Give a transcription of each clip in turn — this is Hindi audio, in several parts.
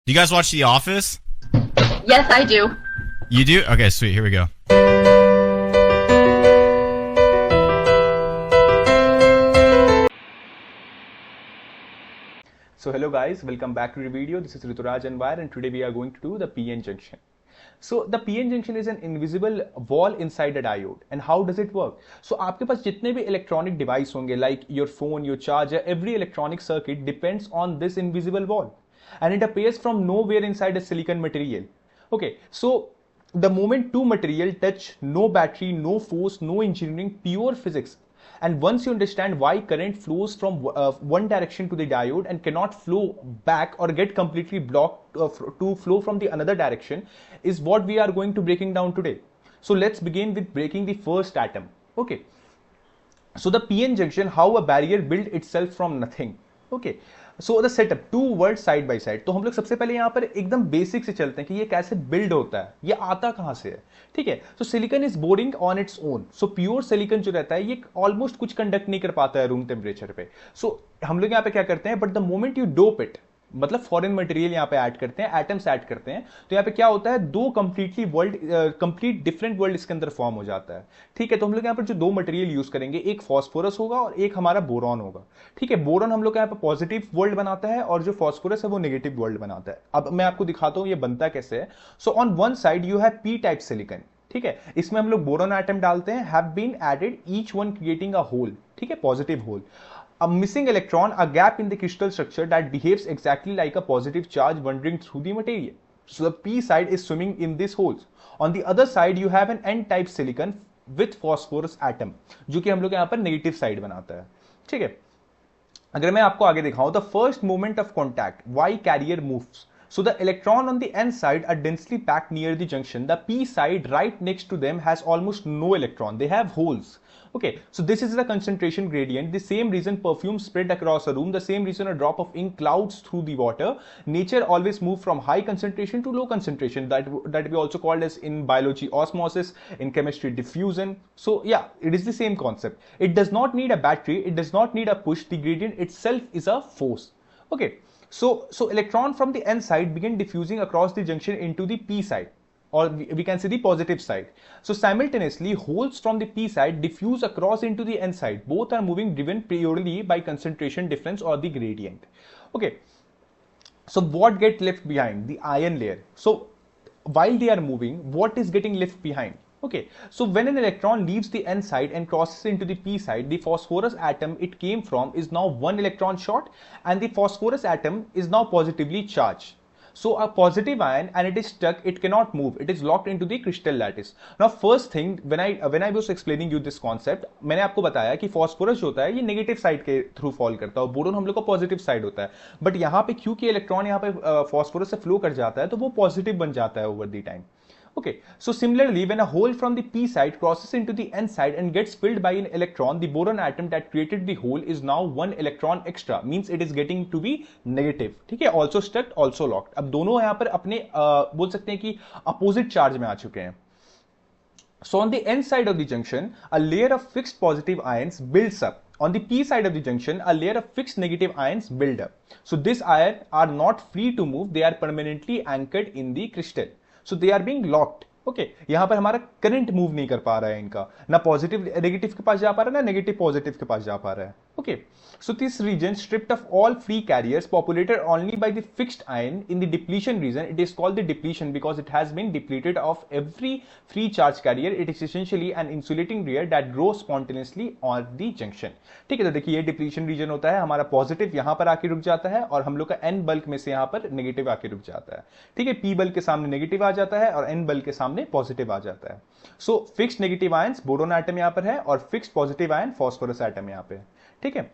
You guys watch The Office? Yes, I do. You do? Okay, sweet. Here we go. So hello guys, welcome back to the video. This is Rituraj Anwar and today we are going to do the PN junction. So the PN junction is an invisible wall inside a diode. And how does it work? So आपके पास जितने भी electronic device होंगे like your phone, your charger, every electronic circuit depends on this invisible wall. And it appears from nowhere inside a silicon material. Okay, so the moment two material touch, no battery, no force, no engineering, pure physics. And once you understand why current flows from one direction to the diode and cannot flow back or get completely blocked to flow from the another direction, is what we are going to breaking down today. So let's begin with breaking the first atom. Okay, so the PN junction, how a barrier built itself from nothing. Okay, so the setup to word side by side. तो हम लोग सबसे पहले यहाँ पर एकदम बेसिक से चलते हैं कि ये कैसे बिल्ड होता है, ये आता कहाँ से है. ठीक है, so silicon is boring on its own. So pure silicon जो रहता है ये ऑलमोस्ट कुछ कंडक्ट नहीं कर पाता है रूम टेम्परेचर पे. सो हम लोग यहाँ पे क्या करते हैं, but the moment you dope it, मतलब फॉरेन मटेरियल यहाँ पे ऐड करते हैं, एटम्स ऐड करते हैं, तो यहाँ पे क्या होता है, दो कंप्लीट डिफरेंट वर्ल्ड इसके अंदर फॉर्म हो जाता है. ठीक है, तो हम लोग यहाँ पर जो दो मटेरियल यूज करेंगे, एक फॉस्फोरस होगा और एक हमारा बोरॉन होगा. ठीक है, बोरॉन हम लोग यहाँ पे पॉजिटिव वर्ल्ड बनाता है और जो फॉस्फोरस है वो नेगेटिव वर्ल्ड बनाता है. अब मैं आपको दिखाता हूँ ये बनता कैसे है. So on one side you have P type silicon. ठीक है, इसमें हम लोग बोरॉन एटम डालते हैं, have been added each one creating a hole. ठीक है, positive hole. A missing electron, a gap in the crystal structure that behaves exactly like a positive charge wandering through the material. So the p side is swimming in these holes. On the other side you have an n-type silicon with phosphorus atom, जो कि हम लोग यहाँ पर नेगेटिव साइड बनाता है. ठीक है, अगर मैं आपको आगे दिखाऊं, the first moment of contact, Y carrier moves. So the electron on the n side are densely packed near the junction. The p side right next to them has almost no electron. They have holes. Okay, so this is the concentration gradient. The same reason perfume spread across a room, the same reason a drop of ink clouds through the water. Nature always move from high concentration to low concentration. That we also called as in biology osmosis, in chemistry diffusion. So yeah, it is the same concept. It does not need a battery. It does not need a push. The gradient itself is a force. Okay, so electron from the n side begin diffusing across the junction into the p side, or we can say the positive side. So simultaneously holes from the p side diffuse across into the n side. Both are moving driven purely by concentration difference or the gradient. Okay, so what get left behind? The ion layer. So while they are moving, what is getting left behind? Okay, so when an electron leaves the n side and crosses into the p side, the phosphorus atom it came from is now one electron short, and the phosphorus atom is now positively charged. So a positive ion and it is stuck, it cannot move, it is locked into the crystal lattice. Now first thing, when I was explaining you this concept, मैंने आपको बताया कि फॉस्फोरस जो होता है ये नेगेटिव साइड के थ्रू फॉल करता है और बोरोन हम लोग का पॉजिटिव साइड होता है. बट यहाँ पे क्योंकि इलेक्ट्रॉन यहाँ पे फॉस्फोरस से फ्लो कर जाता है तो वो पॉजिटिव बन जाता है over the time. Okay, so similarly, when a hole from the p side crosses into the n side and gets filled by an electron, the boron atom that created the hole is now one electron extra, means it is getting to be negative. ठीक है, also stuck, also locked. अब दोनों यहाँ पर अपने बोल सकते हैं कि opposite charge में आ चुके हैं. So on the n side of the junction, a layer of fixed positive ions builds up. On the p side of the junction, a layer of fixed negative ions build up. So these ions are not free to move; they are permanently anchored in the crystal. So they are being locked. Okay, यहां पर हमारा करंट मूव नहीं कर पा रहा है इनका, ना पॉजिटिव नेगेटिव के पास जा पा रहा है ना नेगेटिव पॉजिटिव के पास जा पा रहा है. Okay, so this region stripped of all free carriers populated only by the fixed ion in the depletion region. It is called the depletion because it has been depleted of every free charge carrier. It is essentially an insulating layer that grows spontaneously on the junction. ठीक है, तो देखिए ये डिप्लीशन रीजन होता है, हमारा पॉजिटिव यहां पर आके रुक जाता है और हम लोग का एन बल्क में से यहां पर नेगेटिव आके रुक जाता है. ठीक है, पी बल्क के सामने नेगेटिव आ जाता है और एन बल्क के सामने पॉजिटिव आ जाता है. सो fixed negative ions boron atom यहां पर है और fixed positive ion phosphorus atom यहां पे. ठीक है,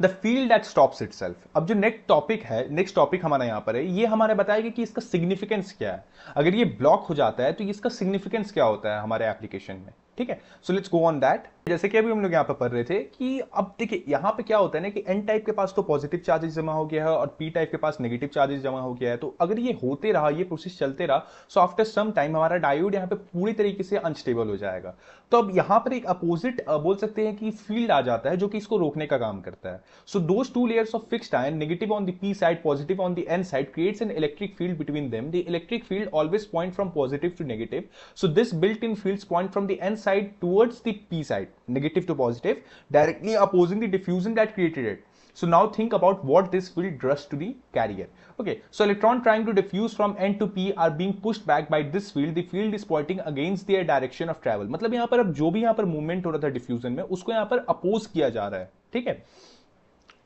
the field that stops itself. अब जो नेक्स्ट टॉपिक हमारा यहां पर है, ये हमारे बताएगा कि इसका सिग्निफिकेंस क्या है. अगर ये ब्लॉक हो जाता है तो इसका सिग्निफिकेंस क्या होता है हमारे एप्लीकेशन में. ठीक है, so let's go on that. जैसे कि अभी हम लोग यहाँ पे पढ़ रहे थे कि अब देखिए यहाँ पे क्या होता है ना कि एन टाइप के पास तो पॉजिटिव चार्जेस जमा हो गया है और पी टाइप के पास नेगेटिव चार्जेस जमा हो गया है। तो अगर ये होते रहा, ये प्रोसेस चलते रहा, सो आफ्टर सम टाइम हमारा डायोड यहाँ पे पूरी तरीके से अनस्टेबल हो जाएगा। तो अब यहाँ पर एक अपोजिट बोल सकते हैं कि फील्ड आ जाता है जो कि इसको रोकने का काम करता है। So those two layers of fixed ion, negative on the P side, positive on the N side, creates an electric field between them. The electric field always point from positive to negative. So this built in fields point from the N side towards the P side, negative to positive, directly opposing the diffusion that created it. So now think about what this field does to the carrier. Okay, so electron trying to diffuse from N to P are being pushed back by this field. The field is pointing against their direction of travel. मतलब यहाँ पर अब जो भी यहाँ पर मूवमेंट हो रहा था डिफ्यूजन में, उसको यहाँ पर अपोज किया जा रहा है। ठीक है,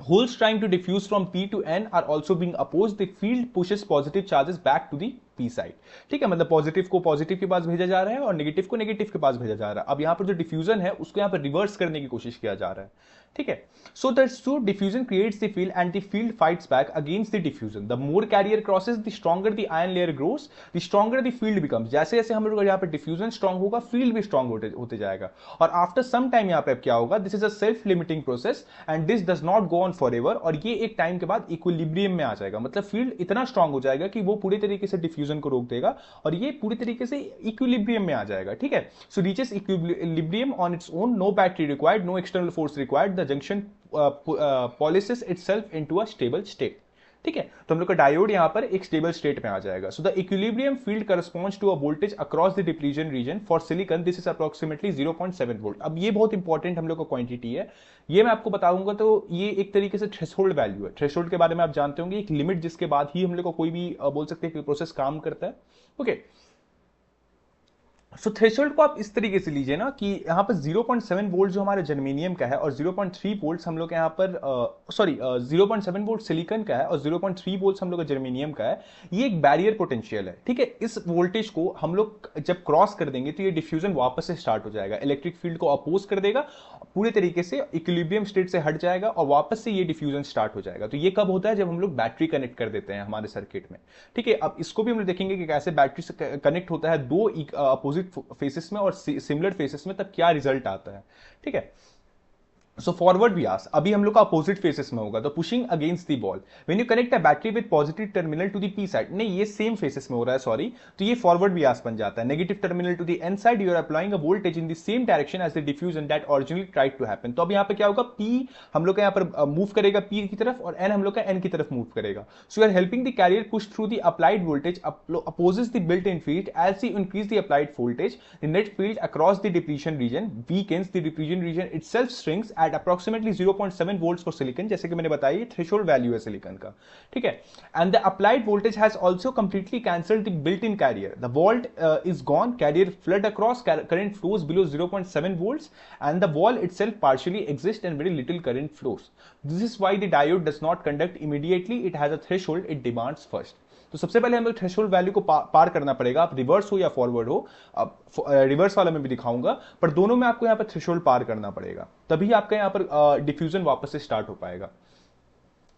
holes trying to diffuse from P to N are also being opposed. The field pushes positive charges back to the P side. ठीक है, मतलब पॉजिटिव को पॉजिटिव के पास भेजा जा रहा है और नेगेटिव को नेगेटिव के पास भेजा जा रहा है। अब यहाँ पर जो डिफ्यूजन है उसको यहाँ पर रिवर्स करने की कोशिश किया जा रहा है। ठीक है, so that diffusion creates the field and the field fights back against the diffusion. The more carrier crosses, the stronger the ion layer grows, the stronger the field becomes. जैसे जैसे हम लोग यहाँ पर डिफ्यूजन स्ट्रॉन्ग होगा, फील्ड भी स्ट्रॉन्ग होते जाएगा। और आफ्टर सम टाइम यहाँ पे क्या होगा, this is a self limiting process and this does not go on for ever. और ये एक टाइम के बाद इक्विलिब्रियम में आ जाएगा, मतलब फील्ड इतना स्ट्रॉन्ग हो जाएगा कि वो पूरी तरीके से डिफ्यूजन को रोक देगा और ये पूरी तरीके से इक्विलिब्रियम में आ जाएगा। ठीक है, so reaches equilibrium on its own, no battery required, no external force required, the junction polarises itself into a stable state. ठीक है, तो हम लोग का डायोड यहां पर एक स्टेबल स्टेट में आ जाएगा। So the equilibrium field corresponds to a voltage across the depletion region for silicon, this is approximately 0.7 volt. अब ये बहुत इंपॉर्टेंट हम लोग का क्वांटिटी है, ये मैं आपको बताऊंगा। तो ये एक तरीके से थ्रेशोल्ड वैल्यू है। थ्रेशोल्ड के बारे में आप जानते होंगे, एक लिमिट जिसके बाद ही हम लोग को कोई भी बोल सकते हैं कि प्रोसेस काम करता है। ओके, सो थ्रेशोल्ड को आप इस तरीके से लीजिए ना कि यहाँ पर 0.7 वोल्ट जो हमारे जर्मेनियम का है और 0.3 वोल्ट हम लोग यहाँ पर 0.7 वोल्ट सिलिकॉन का है और 0.3 वोल्ट हम लोग का जर्मेनियम का है। ये एक बैरियर पोटेंशियल है। ठीक है, इस वोल्टेज को हम लोग जब क्रॉस कर देंगे तो ये डिफ्यूजन वापस से स्टार्ट हो जाएगा, इलेक्ट्रिक फील्ड को अपोज कर देगा, पूरे तरीके से इक्विलिब्रियम स्टेट से हट जाएगा और वापस से ये डिफ्यूजन स्टार्ट हो जाएगा। तो ये कब होता है, जब हम लोग बैटरी कनेक्ट कर देते हैं हमारे सर्किट में। ठीक है, अब इसको भी हम लोग देखेंगे कि कैसे बैटरी से कनेक्ट होता है दो अपोजिट फेसेस में और सिमिलर फेसेस में, तब क्या रिजल्ट आता है। ठीक है, सो फॉरवर्ड बियास अभी हम लोग का अपोजिट फेसेस में होगा, तो pushing against the wall when you connect a battery with positive terminal to the P side, नहीं ये सेम फेसेस में हो रहा है, सॉरी, तो ये फॉरवर्ड बियास बन जाता है। Negative terminal to the N side, you are applying a voltage in the same direction as the diffusion that originally tried to happen. तो अब यहाँ पे क्या होगा, पी हम लोग का यहाँ पर मूव करेगा पी की तरफ और एन हम लोग का एन की तरफ मूव करेगा। So you are helping the carrier push through the applied voltage opposes the built in field as you increase the applied voltage, the net field across the depletion region weakens, the depletion region itself shrinks at approximately 0.7 volts for silicon. जैसे कि मैंने बताया थ्रेशोल्ड वैल्यू है सिलिकॉन का। ठीक है, and the applied voltage has also completely cancelled the built in carrier, the volt is gone, carrier flood across, current flows below 0.7 volts and the wall itself partially exist and very little current flows. This is why the diode does not conduct immediately, it has a threshold it demands first. तो सबसे पहले हमें थ्रेशोल्ड वैल्यू को पार करना पड़ेगा, आप रिवर्स हो या फॉरवर्ड हो, रिवर्स वाला मैं भी दिखाऊंगा, पर दोनों में आपको यहाँ पर थ्रेशोल्ड पार करना पड़ेगा, तभी आपका यहाँ पर डिफ्यूजन वापस से स्टार्ट हो पाएगा।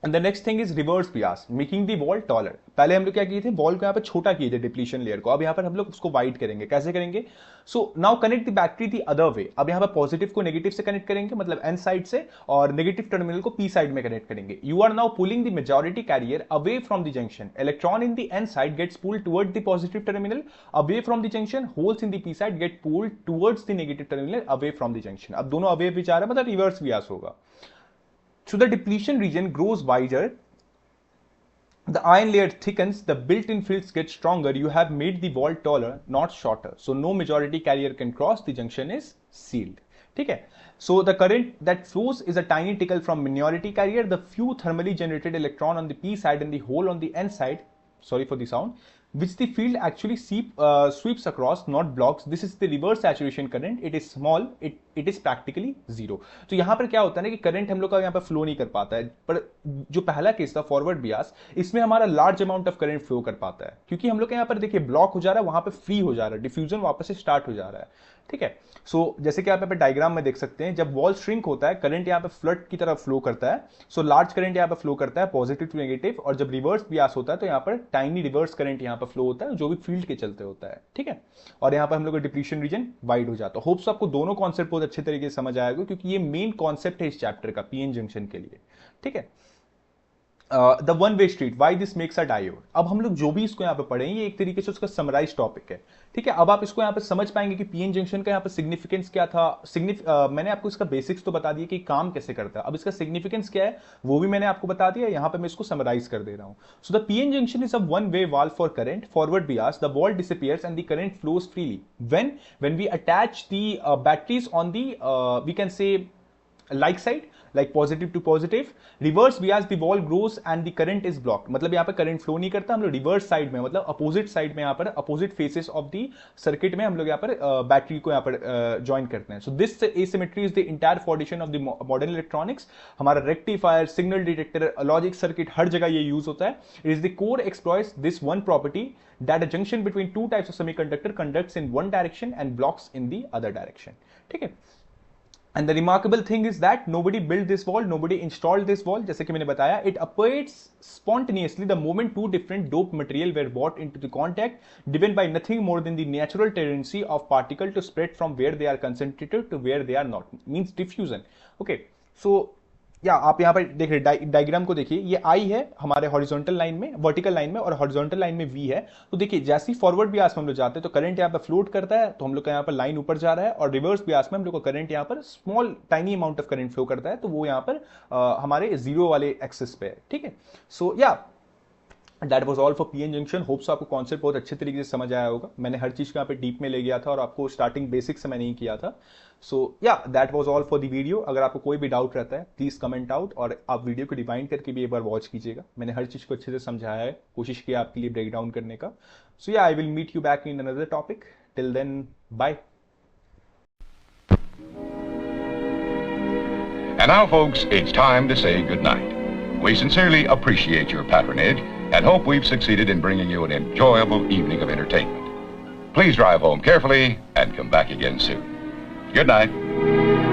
And the next thing is reverse Beas, making the wall taller. पहले हम लोग क्या किए थे, वॉल को यहाँ पे छोटा किए थे डिप्लीशन लेयर को, अब यहाँ पर हम लोग उसको वाइड करेंगे। कैसे करेंगे, so now connect the battery the other way. अब यहाँ पर पॉजिटिव को नेगेटिव से कनेक्ट करेंगे, मतलब एन साइड से, और नेगेटिव टर्मिनल को पी साइड में कनेक्ट करेंगे। You are now pulling the majority carrier away from the junction, electron in the N side gets pulled toward the positive terminal away from the junction, holes in the P side get pulled towards the negative terminal away from the junction. अब दोनों अवे भी जा रहा है, मतलब रिवर्स बियास होगा। So the depletion region grows wider, the ion layer thickens, the built-in fields get stronger, you have made the wall taller, not shorter. So no majority carrier can cross, the junction is sealed. ठीक है, so the current that flows is a tiny trickle from minority carrier, the few thermally generated electron on the p side and the hole on the n side, sorry for the sound, which the field actually sweeps across, not blocks. This is the reverse saturation current. It is small. It is practically zero. तो यहाँ पर क्या होता है ना कि करंट हम लोग का यहाँ पर फ्लो नहीं कर पाता है, पर जो पहला केस था फॉरवर्ड बियास, इसमें हमारा large amount of current flow कर पाता है, क्योंकि हम लोग यहाँ पर देखिए ब्लॉक हो जा रहा है, वहां पर फ्री हो जा रहा है, डिफ्यूजन वापस से स्टार्ट हो जा रहा है। ठीक है। सो जैसे कि आप यहाँ पे डायग्राम में देख सकते हैं, जब वॉल श्रिंक होता है करंट यहाँ पे फ्लड की तरफ फ्लो करता है। सो लार्ज करंट यहाँ पे फ्लो करता है पॉजिटिव टू नेगेटिव, और जब रिवर्स बियास होता है तो यहाँ पर टाइनी रिवर्स करंट यहाँ पे फ्लो होता है जो भी फील्ड के चलते होता है। ठीक है, और यहाँ पर हम लोग का डिप्लीशन रीजन वाइड हो जाता है। होप्स आपको दोनों कॉन्सेप्ट बहुत अच्छे तरीके से समझ आएगा, क्योंकि ये मेन कॉन्सेप्ट है इस चैप्टर का पीएन जंक्शन के लिए। ठीक है, the one way street, why this makes a diode. अब हम लोग जो भी इसको यहाँ पे पढ़ें ये एक तरीके से उसका समराइज टॉपिक है। ठीक है, अब आप इसको यहाँ पे समझ पाएंगे कि पीएन जंक्शन का यहाँ पे सिग्निफिकेंस क्या था। मैंने आपको इसका बेसिक्स तो बता दिया कि काम कैसे करता है, अब इसका सिग्निफिकेंस क्या है वो भी मैंने आपको बता दिया। यहाँ पे मैं इसको समराइज कर दे रहा हूं। So the PN junction is a one way valve for current forward Beas, the wall disappears and the current flows freely when we attach the batteries on the we can say like side, like positive to positive, reverse bias the wall grows and the current is blocked। मतलब यहाँ पे करंट फ्लो नहीं करता, हम लोग रिवर्स साइड में मतलब अपोजिट साइड में यहाँ पर opposite faces of the circuit में हम लोग यहाँ पर बैटरी को यहाँ पर ज्वाइन करते हैं। So this asymmetry is the entire foundation of the modern electronics. हमारा rectifier, signal detector, logic circuit हर जगह ये यूज होता है। It is the core exploits this one property that a junction between two types of semiconductor conducts in one direction and blocks in the other direction। ठीक है, and the remarkable thing is that nobody built this wall, nobody installed this wall। जैसे कि मैंने बताया, it operates spontaneously the moment two different dope material were brought into the contact, driven by nothing more than the natural tendency of particle to spread from where they are concentrated to where they are not, means diffusion। okay, so या आप यहाँ पर देख रहे डायग्राम को देखिए, ये आई है हमारे हॉरिजॉन्टल लाइन में, वर्टिकल लाइन में, और हॉरिजॉन्टल लाइन में वी है। तो देखिए जैसे ही फॉरवर्ड बियास में हम लोग जाते हैं तो करंट यहाँ पर फ्लोट करता है, तो हम लोग का यहाँ पर लाइन ऊपर जा रहा है, और रिवर्स बियास में हम लोग को करंट यहाँ पर small tiny amount of current flow करता है, तो वो यहाँ पर हमारे जीरो वाले एक्सिस पे है। ठीक है, सो या that was all for PN junction. Hopes आपको कॉन्सेप्ट बहुत अच्छे तरीके से समझ आया होगा। मैंने हर चीज को यहाँ पे डीप में ले गया था और आपको स्टार्टिंग बेसिक से मैंने ही किया था। सो या that was all for the video. अगर आपको कोई भी डाउट रहता है प्लीज कमेंट आउट, और आप वीडियो को रिवाइंड करके भी एक बार वॉच कीजिएगा। मैंने हर चीज को अच्छे से समझाया है, कोशिश किया आपके लिए ब्रेक डाउन करने का। So yeah I will meet you back in another topic. Till then bye. And now, folks, it's time to say goodnight. We sincerely appreciate your patronage and hope we've succeeded in bringing you an enjoyable evening of entertainment. Please drive home carefully and come back again soon. Good night.